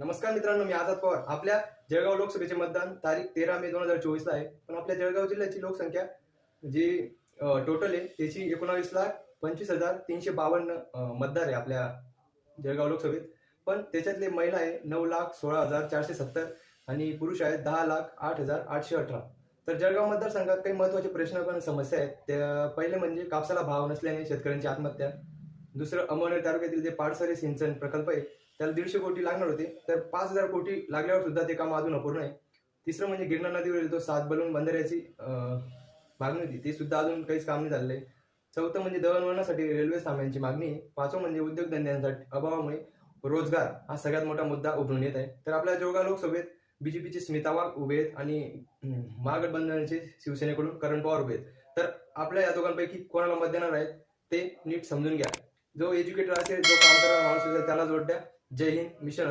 नमस्कार मित्रांनो, मी आझाद पवार. आपल्या जळगाव लोकसभेचे मतदान तारीख 13 मे 2024 ला आहे. पण आपल्या जळगाव जिल्ह्याची लोकसंख्या जी टोटल आहे त्याची 19,25,352 मतदार आहे आपल्या जळगाव लोकसभेत. पण त्याच्यातले महिला आहे 9,16,470 आणि पुरुष आहेत 10,08,818. तर जळगाव मतदारसंघात काही महत्त्वाचे प्रश्न पण समस्या आहेत. त्या पहिले म्हणजे कापसाला भाव नसल्याने शेतकऱ्यांची आत्महत्या. दुसरं अमळनेर तालुक्यातील जे पाडसरे सिंचन प्रकल्प आहे त्याला 150 कोटी लागणार होते, तर 5,000 कोटी लागल्यावर सुद्धा ते काम अजून अपूर्ण आहे. तिसरं म्हणजे गिरणा नदीवरील तो 7 बलून बंधाऱ्याची मागणी होती, ती सुद्धा अजून काहीच काम नाही झालेलं आहे. चौथं म्हणजे दळणवळणासाठी रेल्वे थांब्यांची मागणी आहे. पाचवं म्हणजे उद्योगधंद्यांसाठी अभावामुळे रोजगार हा सगळ्यात मोठा मुद्दा उभरून येत आहे. तर आपल्या जळगाव लोकसभेत बीजेपीचे स्मिता वाघ उभे आहेत आणि महागठबंधनाचे शिवसेनेकडून करण पवार उभे आहेत. तर आपल्या या दोघांपैकी कोणाला मत देणार आहेत ते नीट समजून घ्या. जो एज्युकेटेड असेल, जो काम करणारा माणूस असेल त्याला जोड द्या. जय हिंद. मिशन